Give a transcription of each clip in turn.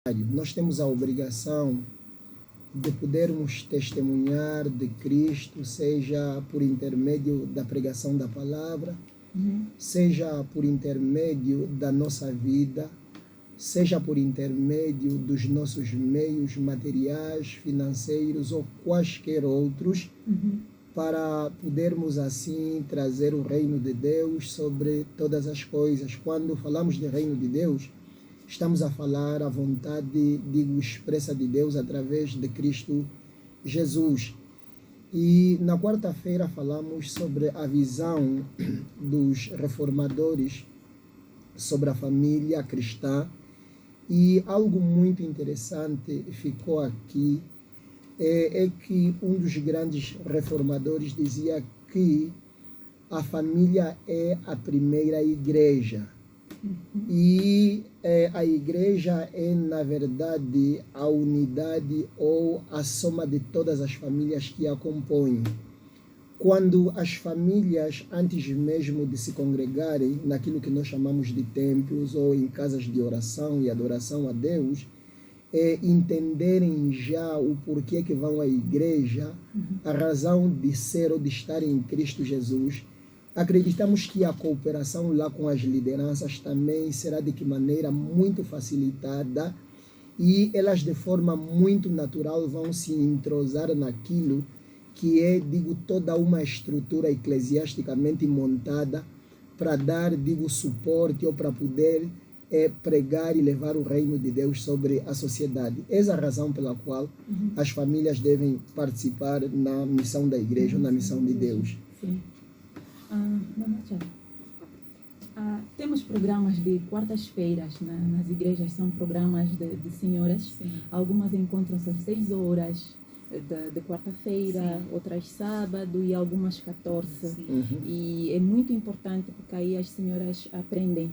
Nós temos a obrigação de podermos testemunhar de Cristo, seja por intermédio da pregação da palavra, seja por intermédio da nossa vida, seja por intermédio dos nossos meios materiais, financeiros ou quaisquer outros, para podermos assim trazer o reino de Deus sobre todas as coisas. Quando falamos de reino de Deus, estamos a falar a vontade, digo, expressa de Deus através de Cristo Jesus. E na quarta-feira falamos sobre a visão dos reformadores sobre a família cristã. E algo muito interessante ficou aqui, é que um dos grandes reformadores dizia que a família é a primeira igreja. E a igreja é, na verdade, a unidade ou a soma de todas as famílias que a compõem. Quando as famílias, antes mesmo de se congregarem naquilo que nós chamamos de templos ou em casas de oração e adoração a Deus, entenderem já o porquê que vão à igreja, a razão de ser ou de estar em Cristo Jesus, acreditamos que a cooperação lá com as lideranças também será de que maneira muito facilitada e elas de forma muito natural vão se entrosar naquilo que é, digo, toda uma estrutura eclesiasticamente montada para dar, digo, suporte ou para poder pregar e levar o reino de Deus sobre a sociedade. Essa é a razão pela qual as famílias devem participar na missão da igreja, na missão de Deus. Sim. Temos programas de quartas-feiras nas igrejas, são programas de senhoras. Sim. Algumas encontram-se às 6 horas de quarta-feira, outras sábado e algumas 14. E é muito importante porque aí as senhoras aprendem.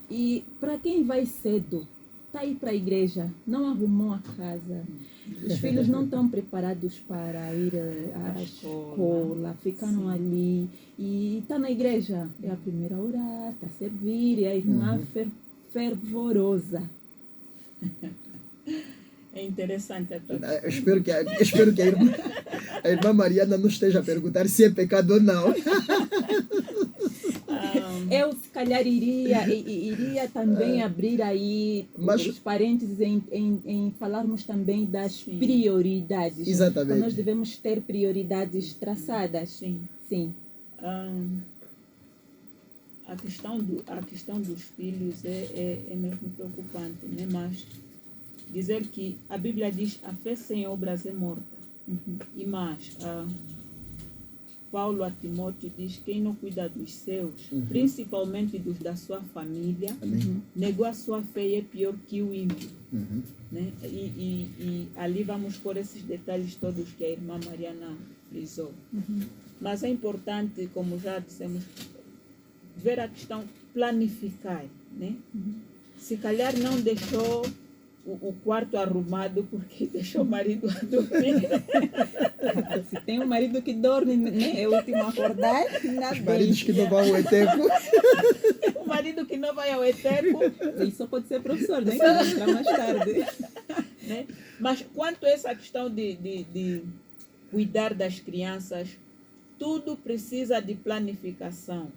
E para quem vai cedo, está aí para a igreja, não arrumou a casa, os filhos não estão preparados para ir à escola, ficaram ali e está na igreja, é a primeira a orar, está a servir, e a irmã fervorosa. É interessante. Eu espero que a irmã Mariana não esteja a perguntar se é pecado ou não. Eu, se calhar, iria também abrir aí os parênteses em falarmos também das prioridades. Exatamente. Nós devemos ter prioridades traçadas. Sim. A questão dos filhos é mesmo preocupante, né? Mas dizer que a Bíblia diz a fé sem obras é morta. E mais, Paulo a Timóteo diz: quem não cuida dos seus, principalmente dos da sua família, negou a sua fé e é pior que o ímpio. Né? E ali vamos por esses detalhes todos que a irmã Mariana frisou. Mas é importante, como já dissemos, ver a questão planificar. Né? Se calhar não deixou o quarto arrumado porque deixou o marido a dormir. Se tem um marido que dorme, né, é o último a acordar, os maridos que não vão ao ETECO. O marido que não vai ao ETECO. Isso só pode ser professor, né? Que vai entrar mais tarde. Né? Mas quanto a essa questão de cuidar das crianças, tudo precisa de planificação.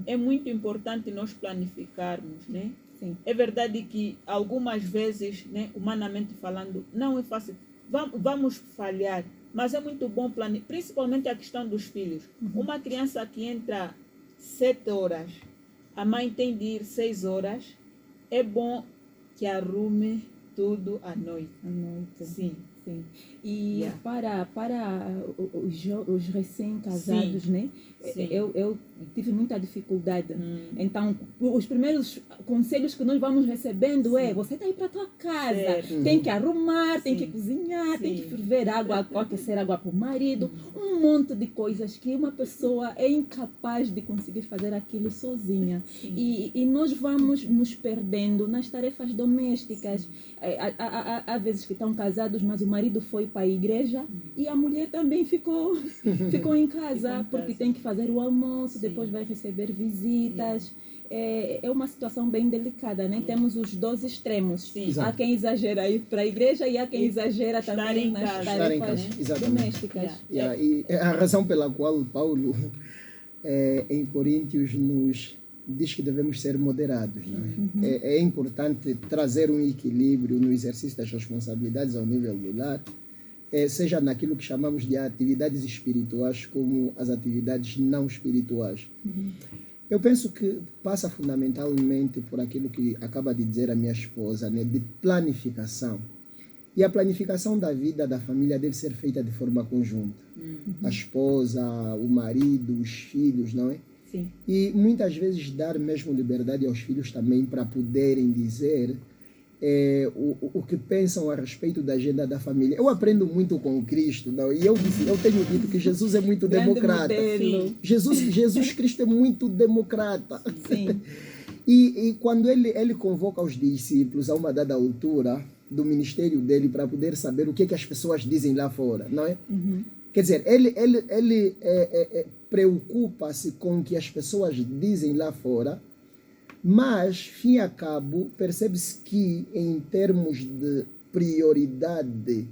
É muito importante nós planificarmos, né? Sim. É verdade que algumas vezes, né, humanamente falando, não é fácil. Vamos falhar, mas é muito bom planejar, principalmente a questão dos filhos. Uma criança que entra 7 horas, a mãe tem de ir 6 horas, é bom que arrume tudo à noite. Sim. E para os recém-casados, né? Eu tive muita dificuldade. Então, os primeiros conselhos que nós vamos recebendo você está aí para a tua casa, tem que arrumar, tem que cozinhar, tem que ferver água, aquecer água para o marido, um monte de coisas que uma pessoa é incapaz de conseguir fazer aquilo sozinha. E nós vamos nos perdendo nas tarefas domésticas. Há vezes que estão casados, mas o marido foi para a igreja e a mulher também ficou em casa, porque tem que fazer o almoço, depois vai receber visitas. é uma situação bem delicada, né? Temos os dois extremos. Sim. Há quem exagera ir para a igreja e há quem exagera também nas tarefas domésticas. E a razão pela qual Paulo em Coríntios nos diz que devemos ser moderados. Não é? É importante trazer um equilíbrio no exercício das responsabilidades ao nível do lar, seja naquilo que chamamos de atividades espirituais como as atividades não espirituais. Eu penso que passa fundamentalmente por aquilo que acaba de dizer a minha esposa, né, de planificação. E a planificação da vida da família deve ser feita de forma conjunta. A esposa, o marido, os filhos, não é? Sim. E muitas vezes dar mesmo liberdade aos filhos também para poderem dizer o que pensam a respeito da agenda da família. Eu aprendo muito com Cristo, não? E eu tenho dito que Jesus é muito democrata. Jesus Cristo é muito democrata. Sim. E quando ele convoca os discípulos a uma dada altura do ministério dele para poder saber o que as pessoas dizem lá fora, não é? Quer dizer, ele preocupa-se com o que as pessoas dizem lá fora, mas, fim a cabo, percebe-se que, em termos de prioridade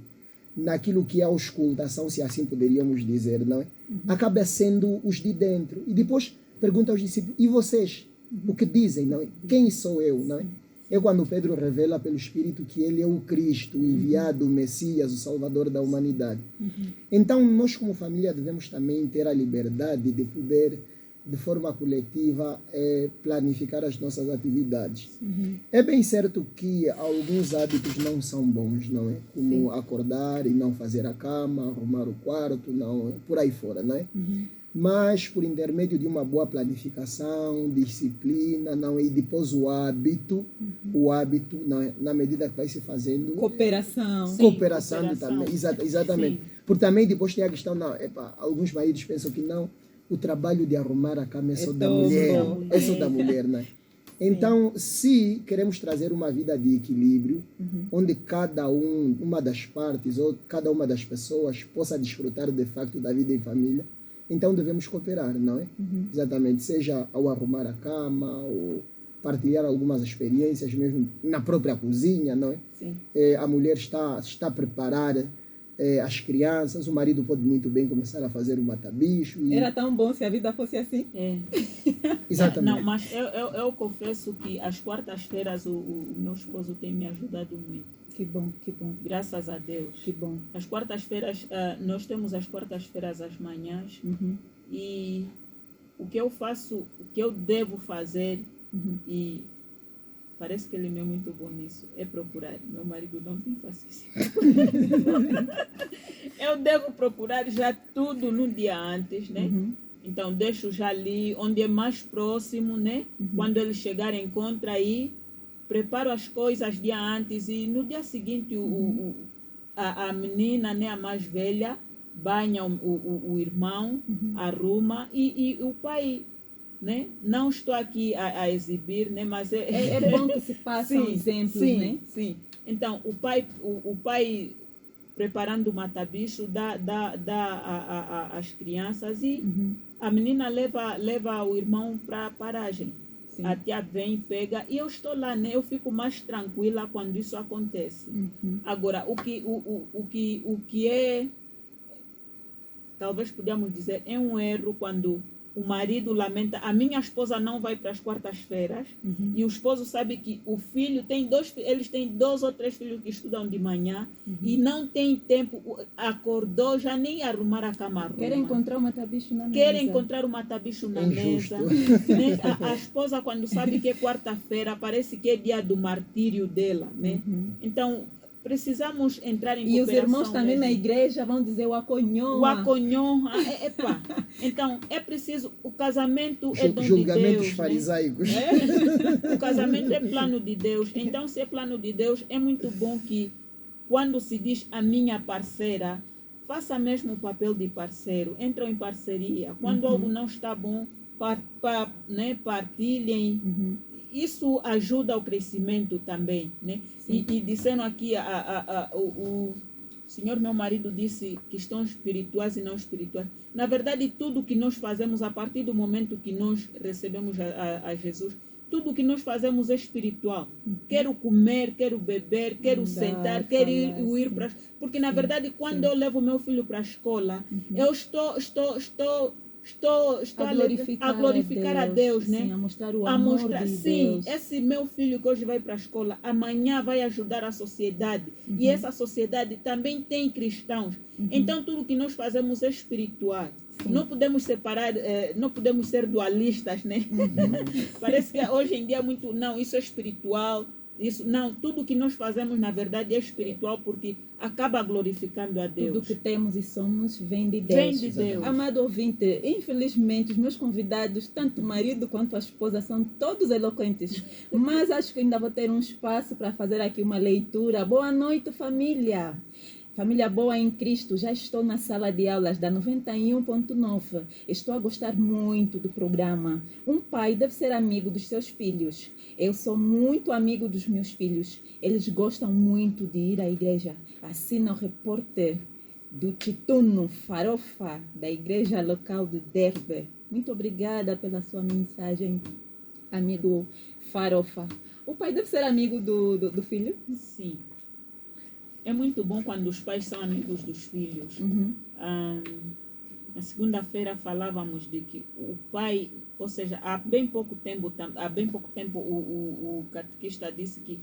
naquilo que é a auscultação, se assim poderíamos dizer, não é? Acaba sendo os de dentro. E depois pergunta aos discípulos, e vocês? O que dizem, não é? Quem sou eu, não é? É quando Pedro revela pelo Espírito que ele é o Cristo, o enviado, o Messias, o Salvador da humanidade. Então, nós como família devemos também ter a liberdade de poder, de forma coletiva, planificar as nossas atividades. É bem certo que alguns hábitos não são bons, não é? Como acordar e não fazer a cama, arrumar o quarto, não, por aí fora, não é? Mas por intermédio de uma boa planificação, disciplina, não, e depois o hábito, não é? Na medida que vai se fazendo... Cooperação também, exatamente. Porque também depois tem a questão, não, alguns maridos pensam que não, o trabalho de arrumar a cama é só da mulher, é só da mulher, né? Então, se queremos trazer uma vida de equilíbrio, onde uma das partes ou cada uma das pessoas possa desfrutar de facto da vida em família, então devemos cooperar, não é? Exatamente, seja ao arrumar a cama, ou partilhar algumas experiências mesmo na própria cozinha, não é? Sim. A mulher está a preparar as crianças, o marido pode muito bem começar a fazer um matabicho. Era tão bom se a vida fosse assim. Exatamente. Não, mas eu confesso que às quartas-feiras o meu esposo tem me ajudado muito. Que bom, que bom. Graças a Deus. Que bom. As quartas-feiras, nós temos as quartas-feiras às manhãs, e o que eu faço, o que eu devo fazer, e parece que ele não é muito bom nisso, é procurar. Meu marido não tem paciência. Eu devo procurar já tudo no dia antes, né? Então, deixo já ali, onde é mais próximo, né? Quando ele chegar, encontra aí, preparo as coisas dia antes e no dia seguinte a menina, né, a mais velha, banha o irmão, arruma e o pai, né? Não estou aqui a exibir, né? Mas é bom que se passem exemplos, né? Sim. Então, o pai preparando o matabicho dá às crianças e a menina leva o irmão para a paragem. Sim. A tia vem, pega, e eu estou lá, né? Eu fico mais tranquila quando isso acontece. Agora, o que é, talvez podemos dizer, é um erro quando o marido lamenta, a minha esposa não vai para as quartas-feiras, e o esposo sabe que o filho tem eles têm 2 ou 3 filhos que estudam de manhã, e não tem tempo, acordou, já nem arrumar a cama. Querem encontrar o matabicho na mesa. Querem encontrar o matabicho na mesa. Né? A esposa, quando sabe que é quarta-feira, parece que é dia do martírio dela, né? Então, precisamos entrar em cooperação. E os irmãos também na igreja vão dizer o aconhão. O aconhão, Então, é preciso, o casamento é dom de Deus. Julgamentos farisaicos. Né? O casamento é plano de Deus. Então, se é plano de Deus, é muito bom que, quando se diz a minha parceira, faça mesmo o papel de parceiro. Entram em parceria. Quando algo não está bom, né, partilhem. Isso ajuda ao crescimento também, né? E dizendo aqui, Senhor, meu marido disse questões espirituais e não espirituais. Na verdade, tudo que nós fazemos a partir do momento que nós recebemos a Jesus, tudo que nós fazemos é espiritual. Quero comer, quero beber, quero sentar, quero ir para... Porque, na verdade, quando eu levo meu filho para a escola, eu estou a glorificar a Deus, né? Sim, a mostrar o amor de sim, Deus. esse meu filho que hoje vai para a escola, amanhã vai ajudar a sociedade. E essa sociedade também tem cristãos. Então, tudo que nós fazemos é espiritual. Sim. Não podemos separar, não podemos ser dualistas, né? Parece que hoje em dia muito, não, isso é espiritual. Isso, não, tudo que nós fazemos na verdade é espiritual porque acaba glorificando a Deus. Tudo que temos e somos vem de Deus. Vem de Deus. Amado ouvinte, infelizmente os meus convidados, tanto o marido quanto a esposa, são todos eloquentes. Mas acho que ainda vou ter um espaço para fazer aqui uma leitura. Boa noite, família. Família boa em Cristo, já estou na sala de aulas da 91.9. Estou a gostar muito do programa. Um pai deve ser amigo dos seus filhos. Eu sou muito amigo dos meus filhos. Eles gostam muito de ir à igreja. Assina o repórter do Tituno Farofa, da igreja local de Derbe. Muito obrigada pela sua mensagem, amigo Farofa. O pai deve ser amigo do filho? Sim. É muito bom quando os pais são amigos dos filhos. Na segunda-feira falávamos de que o pai, ou seja, há bem pouco tempo o catequista disse que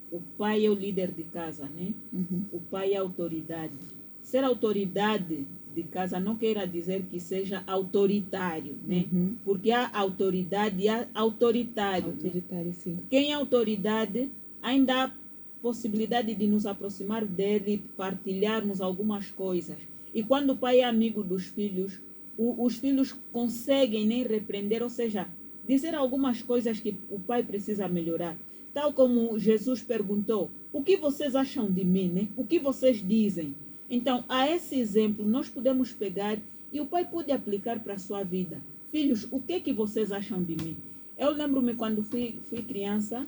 o pai é o líder de casa, né? O pai é a autoridade. Ser autoridade de casa não quer dizer que seja autoritário, né? Porque há autoridade e há autoritário. Autoritário, né? Sim. Quem é autoridade ainda há possibilidade de nos aproximar dele, partilharmos algumas coisas. E quando o pai é amigo dos filhos, os filhos conseguem nem repreender, ou seja, dizer algumas coisas que o pai precisa melhorar. Tal como Jesus perguntou, o que vocês acham de mim, né? O que vocês dizem? Então, a esse exemplo, nós podemos pegar e o pai pode aplicar para a sua vida. Filhos, o que vocês acham de mim? Eu lembro-me quando fui criança,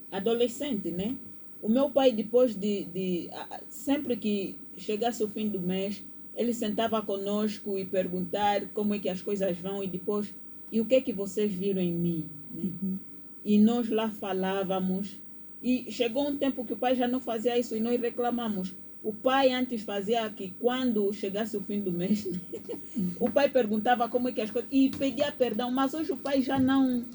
adolescente, né? O meu pai, depois sempre que chegasse o fim do mês, ele sentava conosco e perguntar como é que as coisas vão e depois, e o que vocês viram em mim, né? E nós lá falávamos, e chegou um tempo que o pai já não fazia isso e nós reclamamos. O pai antes fazia que quando chegasse o fim do mês, o pai perguntava como é que as coisas, e pedia perdão, mas hoje o pai já não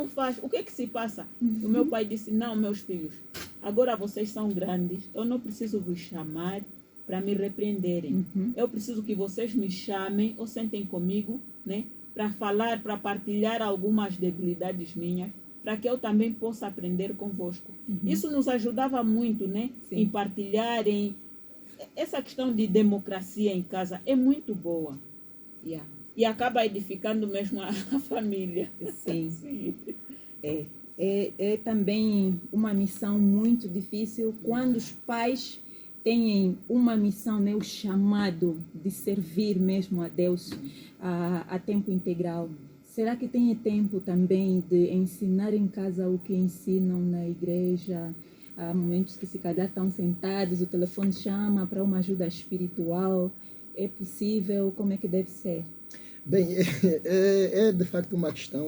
faz. O que se passa? O meu pai disse, não, meus filhos, agora vocês são grandes, eu não preciso vos chamar para me repreenderem. Eu preciso que vocês me chamem ou sentem comigo, né, para falar, para partilhar algumas debilidades minhas, para que eu também possa aprender convosco. Isso nos ajudava muito, né, em partilhar, essa questão de democracia em casa é muito boa. E acaba edificando mesmo a família. Sim. Sim. É também uma missão muito difícil quando os pais têm uma missão, né, o chamado de servir mesmo a Deus a tempo integral. Será que tem tempo também de ensinar em casa o que ensinam na igreja? Há momentos que se calhar estão sentados, o telefone chama para uma ajuda espiritual. É possível? Como é que deve ser? Bem, é de facto uma questão,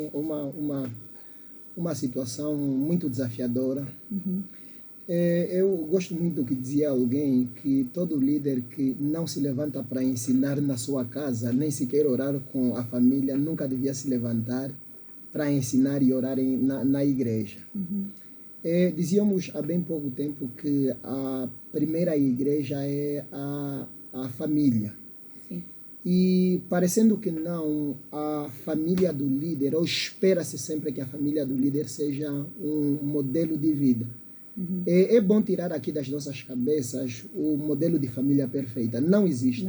uma situação muito desafiadora. Eu gosto muito do que dizia alguém, que todo líder que não se levanta para ensinar na sua casa, nem sequer orar com a família, nunca devia se levantar para ensinar e orar na igreja. Dizíamos há bem pouco tempo que a primeira igreja é a família. E parecendo que não, a família do líder, ou espera-se sempre que a família do líder seja um modelo de vida. É bom tirar aqui das nossas cabeças o modelo de família perfeita. Não existe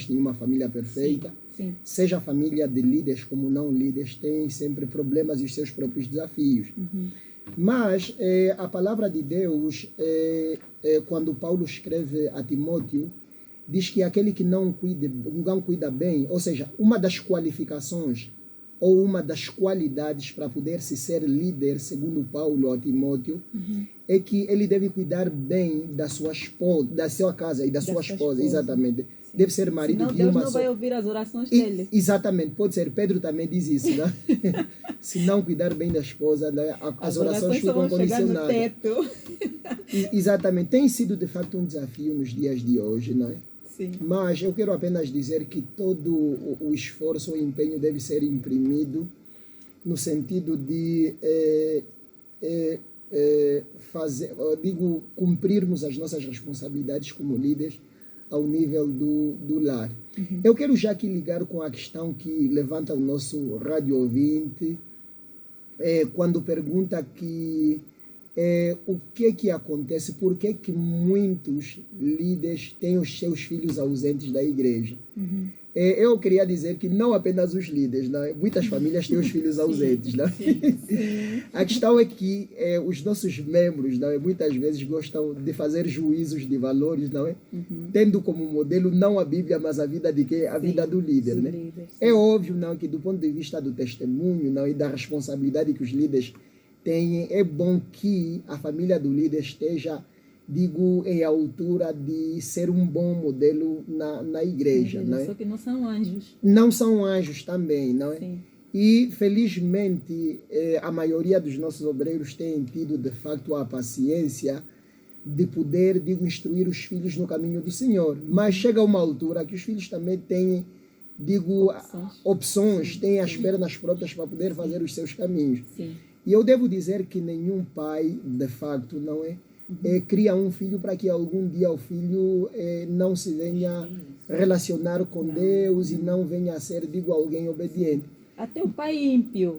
nenhuma família perfeita. Sim. Seja a família de líderes como não líderes, tem sempre problemas e os seus próprios desafios. Mas a palavra de Deus, quando Paulo escreve a Timóteo, diz que aquele que não cuida bem, ou seja, uma das qualificações ou uma das qualidades para poder se ser líder, segundo Paulo a Timóteo, é que ele deve cuidar bem da sua esposa, da sua casa e da sua esposa, exatamente. Sim. Deve ser marido senão de Deus uma não só. vai ouvir as orações dele. Exatamente, pode ser. Pedro também diz isso, né? Se não cuidar bem da esposa, as orações ficam condicionadas. Teto. Exatamente. Tem sido, de facto, um desafio nos dias de hoje, não é? Sim. Mas eu quero apenas dizer que todo o esforço, o empenho deve ser imprimido no sentido de cumprirmos as nossas responsabilidades como líderes ao nível do lar. Eu quero já aqui ligar com a questão que levanta o nosso rádio ouvinte, quando pergunta que o que acontece, por que muitos líderes têm os seus filhos ausentes da igreja. Eu queria dizer que não apenas os líderes, não é? Muitas famílias têm os filhos ausentes. Não é? A questão é que os nossos membros, não é? Muitas vezes gostam de fazer juízos de valores, não é? Tendo como modelo não a Bíblia, mas a vida de quem? A vida do líder. Né? É óbvio, não, que do ponto de vista do testemunho, não, e da responsabilidade que os líderes têm, é bom que a família do líder esteja, em altura de ser um bom modelo na igreja. Não é? Só que não são anjos. Não são anjos também, não é? Sim. E, felizmente, a maioria dos nossos obreiros tem tido, de facto, a paciência de poder, instruir os filhos no caminho do Senhor. Mas chega uma altura que os filhos também têm, opções, têm as pernas próprias para poder fazer os seus caminhos. Sim. E eu devo dizer que nenhum pai, de facto, não é? Cria um filho para que algum dia o filho não se venha relacionar com Deus e não venha a ser, alguém obediente. Até o pai ímpio.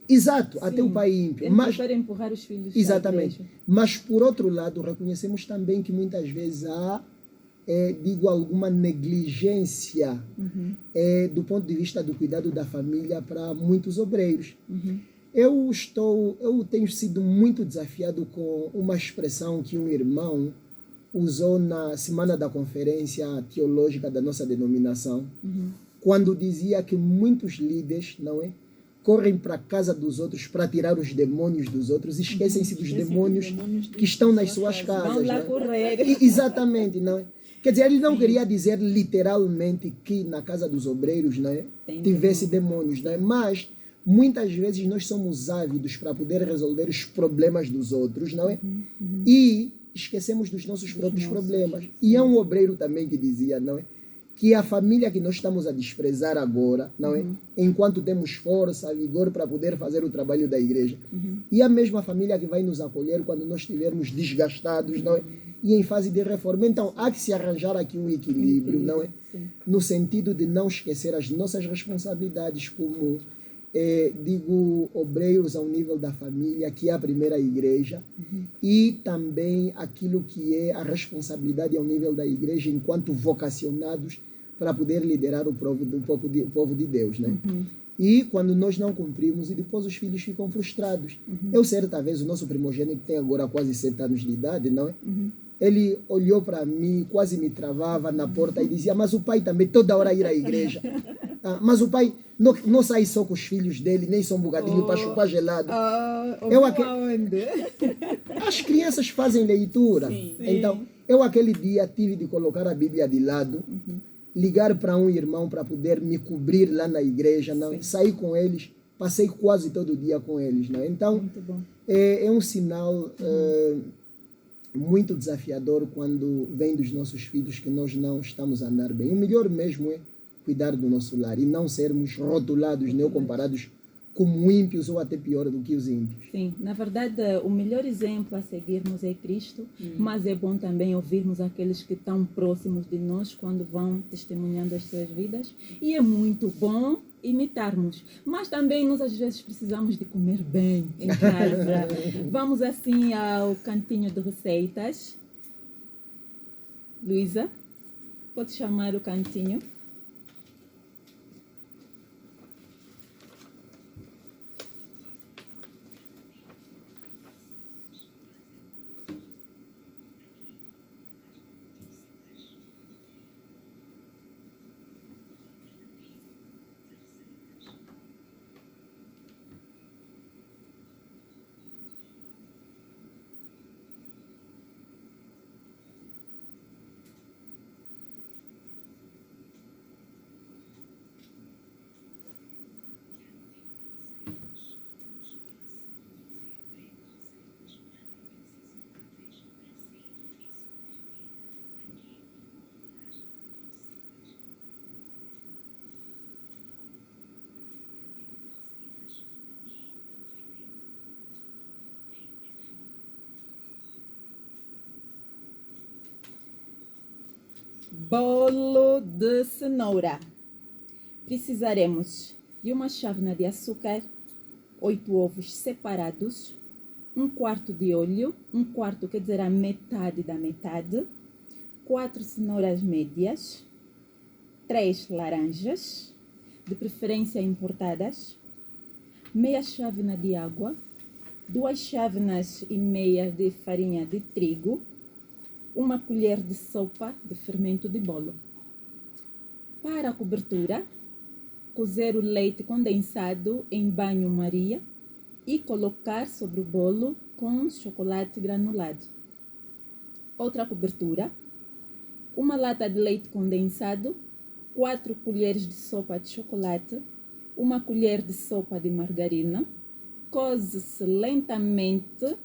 Exato, Sim. Até o pai ímpio. Ele prefere empurrar os filhos. Exatamente. Mas, por outro lado, reconhecemos também que muitas vezes há, alguma negligência do ponto de vista do cuidado da família para muitos obreiros. Eu tenho sido muito desafiado com uma expressão que um irmão usou na semana da conferência teológica da nossa denominação, quando dizia que muitos líderes, não é, correm para a casa dos outros para tirar os demônios dos outros, esquecem-se dos demônios que estão nas suas casas. Vão lá não é? correr. Exatamente, não é? Quer dizer, ele não queria dizer literalmente que na casa dos obreiros, não é, tivesse demônios, não é? Mas muitas vezes nós somos ávidos para poder resolver os problemas dos outros, não é? E esquecemos dos nossos próprios problemas. E é um obreiro também que dizia, não é? Que a família que nós estamos a desprezar agora, não é? Enquanto temos força, vigor para poder fazer o trabalho da igreja. E a mesma família que vai nos acolher quando nós estivermos desgastados, não é? E em fase de reforma. Então, há que se arranjar aqui um equilíbrio, não é? Sim. No sentido de não esquecer as nossas responsabilidades como obreiros ao nível da família, que é a primeira igreja, e também aquilo que é a responsabilidade ao nível da igreja enquanto vocacionados para poder liderar o povo de Deus, né? E quando nós não cumprimos, e depois os filhos ficam frustrados. Eu, certa vez, o nosso primogênito tem agora quase 7 anos de idade, não é? Ele olhou para mim, quase me travava na porta e dizia, mas o pai também toda hora ir à igreja. Mas o pai não sai só com os filhos dele, nem só um bocadinho para chupar gelado. Aonde? As crianças fazem leitura. Sim. Então, eu aquele dia tive de colocar a Bíblia de lado, ligar para um irmão para poder me cobrir lá na igreja, não? Sair com eles, passei quase todo dia com eles. Não? Então, é um sinal muito desafiador quando vem dos nossos filhos que nós não estamos a andar bem. O melhor mesmo é cuidar do nosso lar e não sermos rotulados, nem comparados como ímpios ou até pior do que os ímpios. Sim, na verdade, o melhor exemplo a seguirmos é Cristo, mas é bom também ouvirmos aqueles que estão próximos de nós quando vão testemunhando as suas vidas. E é muito bom imitarmos, mas também nós às vezes precisamos de comer bem em casa. Vamos assim ao cantinho de receitas. Luísa, pode chamar o cantinho? Bolo de cenoura. Precisaremos de uma chávena de açúcar, 8 ovos separados, 1/4 de óleo, 1/4 quer dizer a metade da metade, 4 cenouras médias, 3 laranjas, de preferência importadas, meia chávena de água, 2 chávenas e meia de farinha de trigo, 1 colher de sopa de fermento de bolo. Para a cobertura, cozer o leite condensado em banho-maria e colocar sobre o bolo com chocolate granulado. Outra cobertura, 1 lata de leite condensado, 4 colheres de sopa de chocolate, 1 colher de sopa de margarina, coze-se lentamente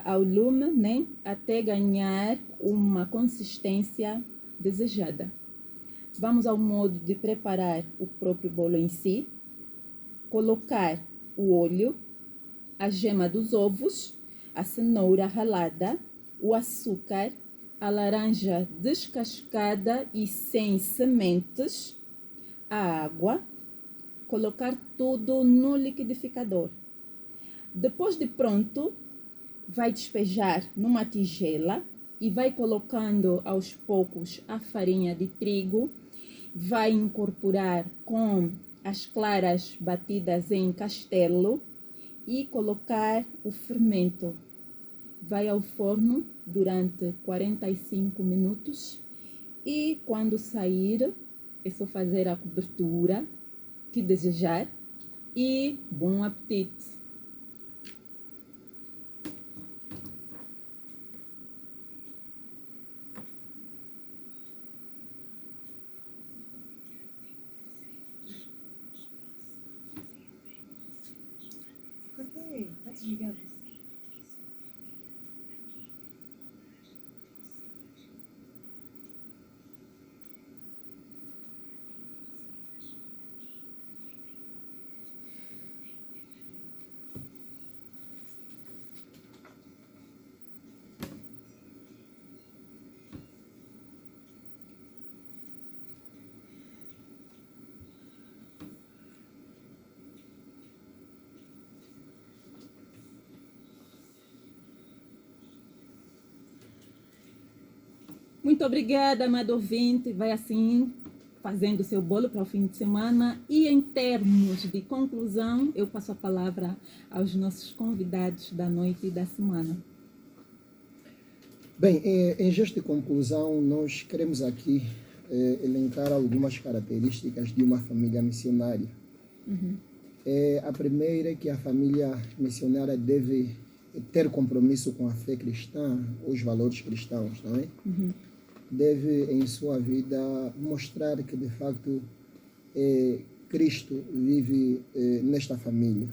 ao lume, né, até ganhar uma consistência desejada. Vamos ao modo de preparar o próprio bolo em si. Colocar o óleo, a gema dos ovos, a cenoura ralada, o açúcar, a laranja descascada e sem sementes, a água, colocar tudo no liquidificador. Depois de pronto, vai despejar numa tigela e vai colocando aos poucos a farinha de trigo, vai incorporar com as claras batidas em castelo e colocar o fermento. Vai ao forno durante 45 minutos e quando sair é só fazer a cobertura que desejar e bom apetite! Cortei, tá desligado. Muito obrigada, amado ouvinte. Vai assim fazendo o seu bolo para o fim de semana. E em termos de conclusão, eu passo a palavra aos nossos convidados da noite e da semana. Bem, em gesto de conclusão, nós queremos aqui elencar algumas características de uma família missionária. A primeira é que a família missionária deve ter compromisso com a fé cristã, os valores cristãos, não é? Deve, em sua vida, mostrar que, de facto, Cristo vive nesta família.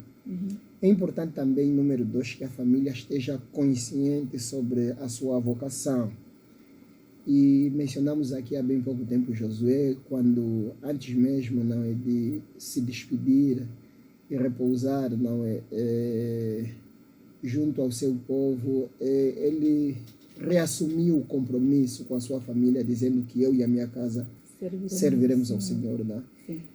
É importante também, número 2, que a família esteja consciente sobre a sua vocação. E mencionamos aqui há bem pouco tempo Josué, quando, antes mesmo de se despedir e repousar junto ao seu povo, ele reassumiu o compromisso com a sua família, dizendo que eu e a minha casa serviremos ao Senhor. Né?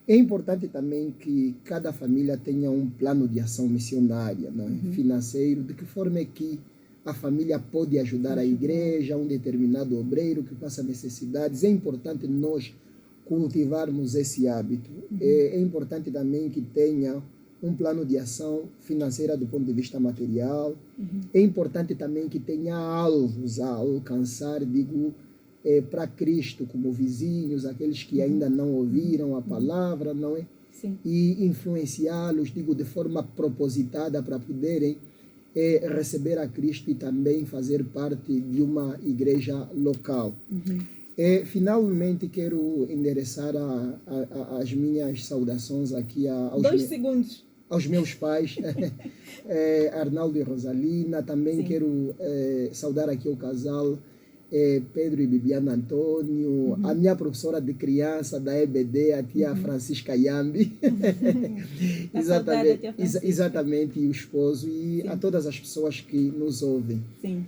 É importante também que cada família tenha um plano de ação missionária, financeiro, de que forma é que a família pode ajudar a igreja, um determinado obreiro que passa necessidades. É importante nós cultivarmos esse hábito. É importante também que tenha um plano de ação financeira do ponto de vista material. É importante também que tenha alvos a alcançar, para Cristo, como vizinhos, aqueles que ainda não ouviram a palavra, não é? Sim. E influenciá-los, de forma propositada para poderem receber a Cristo e também fazer parte de uma igreja local. Finalmente, quero endereçar as minhas saudações aqui aos meus pais, Arnaldo e Rosalina. Também quero saudar aqui o casal Pedro e Bibiana Antônio, a minha professora de criança da EBD, a tia Francisca Yambi, exatamente, e o esposo, e a todas as pessoas que nos ouvem. Sim.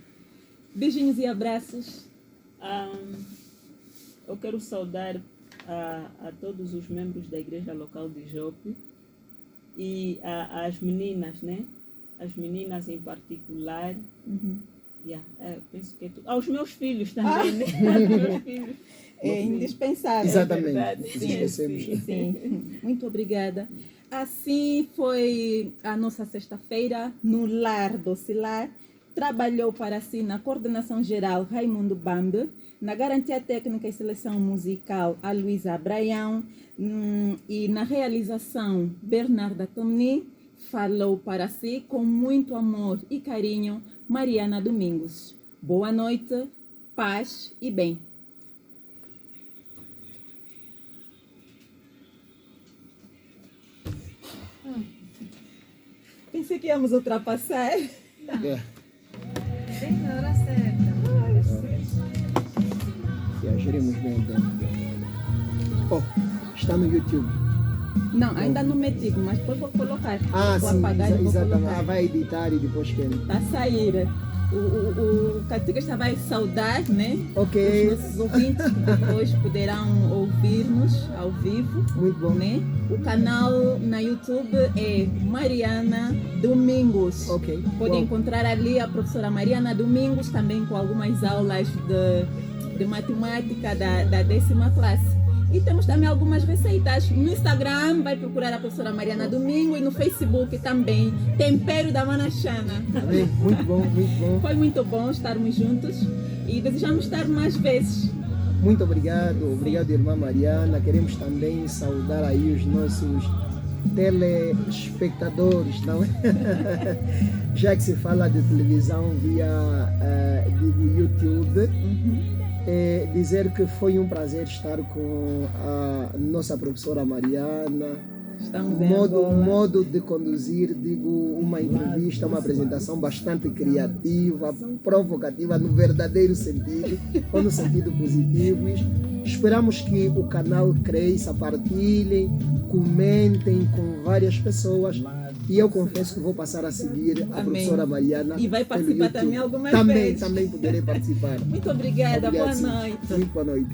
Beijinhos e abraços. eu quero saudar a todos os membros da igreja local de Jope e as meninas, né? As meninas em particular. Penso que é tudo. Aos meus filhos também, né? Aos meus filhos. É indispensável. Exatamente. Sim, Sim. Muito obrigada. Assim foi a nossa sexta-feira no Lar Docilar. Trabalhou para si na coordenação geral Raimundo Bambe, na garantia técnica e seleção musical a Luísa Abraião e na realização Bernarda Tomni. Falou para si com muito amor e carinho Mariana Domingos. Boa noite, paz e bem. Pensei que íamos ultrapassar. Bem na hora certa. Viajaremos bem o tempo. Está no YouTube. Não, ainda não meti, mas depois vou colocar. Vou sim, apagar e vou exatamente. colocar. Vai editar e depois que... Está a sair. O Catica está vai saudar, né? Ok. Os nossos ouvintes que depois poderão ouvir-nos ao vivo. Muito bom. Né? O canal na YouTube é Mariana Domingos. Ok. Podem encontrar ali a professora Mariana Domingos, também com algumas aulas de matemática da 10ª classe. E temos também algumas receitas. No Instagram vai procurar a professora Mariana Domingo e no Facebook também, Tempero da Manachana. Amém. Muito bom, muito bom. Foi muito bom estarmos juntos e desejamos estar mais vezes. Muito obrigado. Obrigado, irmã Mariana. Queremos também saudar aí os nossos telespectadores, não é? Já que se fala de televisão via YouTube. Dizer que foi um prazer estar com a nossa professora Mariana. Estamos modo de conduzir, uma entrevista, uma apresentação bastante criativa, provocativa no verdadeiro sentido, ou no sentido positivo. Esperamos que o canal cresça, partilhem, comentem com várias pessoas. E eu confesso que vou passar a seguir a professora Mariana. E vai participar também algumas vezes. vezes. Também poderei participar. Muito obrigada. Boa Sim. noite. Muito boa noite.